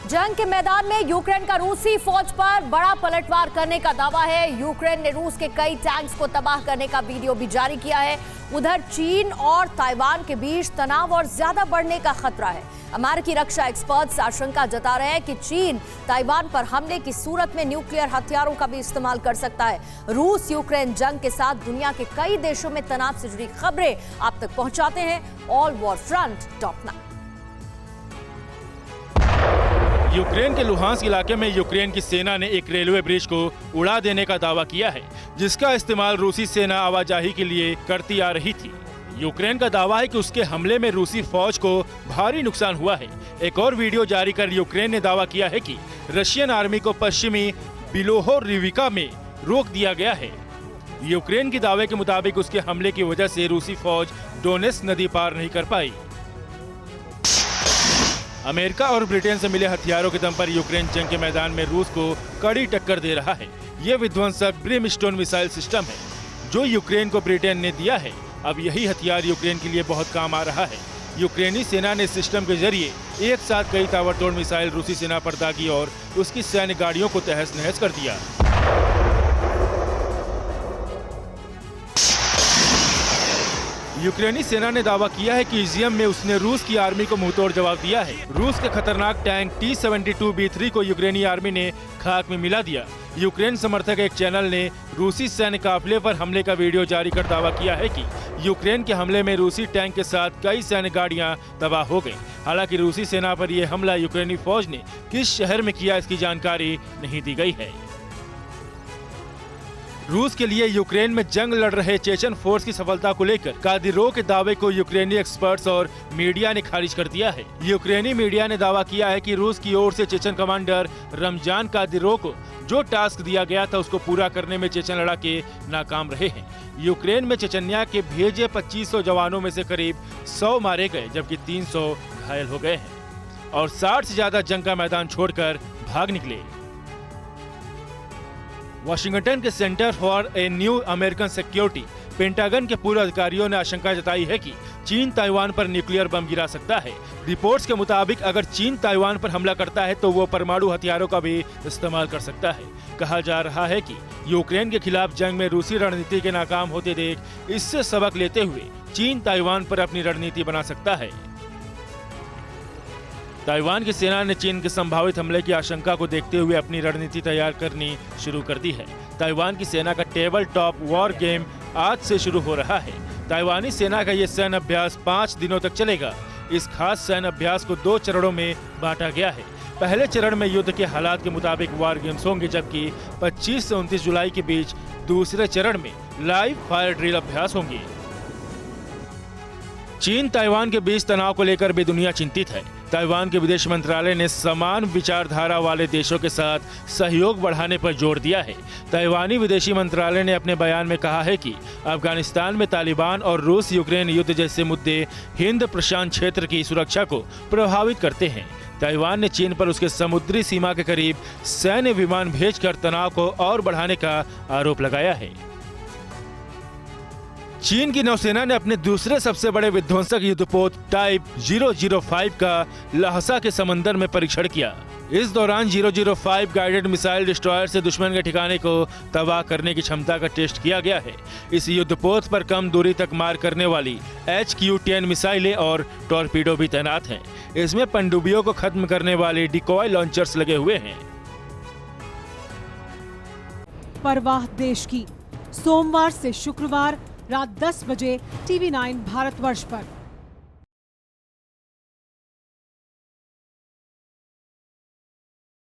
जंग के मैदान में यूक्रेन का रूसी फौज पर बड़ा पलटवार करने का दावा है। यूक्रेन ने रूस के कई टैंक्स को तबाह करने का वीडियो भी जारी किया है। उधर चीन और ताइवान के बीच तनाव और ज्यादा बढ़ने का खतरा है। अमेरिकी रक्षा एक्सपर्ट्स आशंका जता रहे हैं कि चीन ताइवान पर हमले की सूरत में न्यूक्लियर हथियारों का भी इस्तेमाल कर सकता है। रूस यूक्रेन जंग के साथ दुनिया के कई देशों में तनाव से जुड़ी खबरें आप तक पहुंचाते हैं। allwarfront.net। यूक्रेन के लुहांस्क इलाके में यूक्रेन की सेना ने एक रेलवे ब्रिज को उड़ा देने का दावा किया है, जिसका इस्तेमाल रूसी सेना आवाजाही के लिए करती आ रही थी। यूक्रेन का दावा है कि उसके हमले में रूसी फौज को भारी नुकसान हुआ है। एक और वीडियो जारी कर यूक्रेन ने दावा किया है कि रशियन आर्मी को पश्चिमी बिलोहोरिविका में रोक दिया गया है। यूक्रेन के दावे के मुताबिक उसके हमले की वजह से रूसी फौज डोनेट्स्क नदी पार नहीं कर पाई। अमेरिका और ब्रिटेन से मिले हथियारों के दम पर यूक्रेन जंग के मैदान में रूस को कड़ी टक्कर दे रहा है। ये विध्वंसक ब्रिमस्टोन मिसाइल सिस्टम है जो यूक्रेन को ब्रिटेन ने दिया है। अब यही हथियार यूक्रेन के लिए बहुत काम आ रहा है। यूक्रेनी सेना ने सिस्टम के जरिए एक साथ कई ताबड़तोड़ मिसाइल रूसी सेना पर दागी और उसकी सैन्य गाड़ियों को तहस नहस कर दिया। यूक्रेनी सेना ने दावा किया है कि इजियम में उसने रूस की आर्मी को मुंहतोड़ जवाब दिया है। रूस के खतरनाक टैंक T-72B3 को यूक्रेनी आर्मी ने खाक में मिला दिया। यूक्रेन समर्थक एक चैनल ने रूसी सैन्य काफिले पर हमले का वीडियो जारी कर दावा किया है कि यूक्रेन के हमले में रूसी टैंक के साथ कई सैन्य गाड़ियां तबाह हो गईं। हालांकि रूसी सेना पर यह हमला यूक्रेनी फौज ने किस शहर में किया, इसकी जानकारी नहीं दी गई है। रूस के लिए यूक्रेन में जंग लड़ रहे चेचन फोर्स की सफलता को लेकर कादिरोव के दावे को यूक्रेनी एक्सपर्ट्स और मीडिया ने खारिज कर दिया है। यूक्रेनी मीडिया ने दावा किया है कि रूस की ओर से चेचन कमांडर रमजान कादिरोव को जो टास्क दिया गया था उसको पूरा करने में चेचन लड़ाके नाकाम रहे हैं। यूक्रेन में चेचन्या के भेजे 2500 जवानों में से करीब 100 मारे गए, जबकि 300 घायल हो गए हैं और 60 से ज्यादा जंग का मैदान छोड़कर भाग निकले। वाशिंगटन के centre for a new American security pentagon के पूर्व अधिकारियों ने आशंका जताई है कि चीन ताइवान पर न्यूक्लियर बम गिरा सकता है। रिपोर्ट्स के मुताबिक अगर चीन ताइवान पर हमला करता है तो वो परमाणु हथियारों का भी इस्तेमाल कर सकता है। कहा जा रहा है कि यूक्रेन के खिलाफ जंग में रूसी रणनीति के नाकाम होते देख इससे सबक लेते हुए चीन ताइवान पर अपनी रणनीति बना सकता है। ताइवान की सेना ने चीन के संभावित हमले की आशंका को देखते हुए अपनी रणनीति तैयार करनी शुरू कर दी है। ताइवान की सेना का टेबल टॉप वॉर गेम आज से शुरू हो रहा है। ताइवानी सेना का ये सैन्य अभ्यास 5 दिनों तक चलेगा। इस खास सैन्य अभ्यास को 2 चरणों में बांटा गया है। पहले चरण में युद्ध के हालात के मुताबिक वॉर गेम्स होंगे, जबकि 25 से 29 जुलाई के बीच दूसरे चरण में लाइव फायर ड्रिल अभ्यास होंगे। चीन ताइवान के बीच तनाव को लेकर भी दुनिया चिंतित है। ताइवान के विदेश मंत्रालय ने समान विचारधारा वाले देशों के साथ सहयोग बढ़ाने पर जोर दिया है। ताइवानी विदेशी मंत्रालय ने अपने बयान में कहा है कि अफगानिस्तान में तालिबान और रूस यूक्रेन युद्ध जैसे मुद्दे हिंद प्रशांत क्षेत्र की सुरक्षा को प्रभावित करते हैं। ताइवान ने चीन पर उसके समुद्री सीमा के करीब सैन्य विमान भेजकर तनाव को और बढ़ाने का आरोप लगाया है। चीन की नौसेना ने अपने दूसरे सबसे बड़े विध्वंसक युद्धपोत टाइप 005 का ल्हासा के समंदर में परीक्षण किया। इस दौरान 005 गाइडेड मिसाइल डिस्ट्रॉयर से दुश्मन के ठिकाने को तबाह करने की क्षमता का टेस्ट किया गया है। इस युद्धपोत पर कम दूरी तक मार करने वाली HQ-10 मिसाइलें और टॉर्पीडो भी तैनात हैं। इसमें पनडुब्बियों को खत्म करने वाले डिकॉय लॉन्चर्स लगे हुए हैं। परवाह देश की, सोमवार से शुक्रवार रात 10 बजे TV9 भारतवर्ष पर।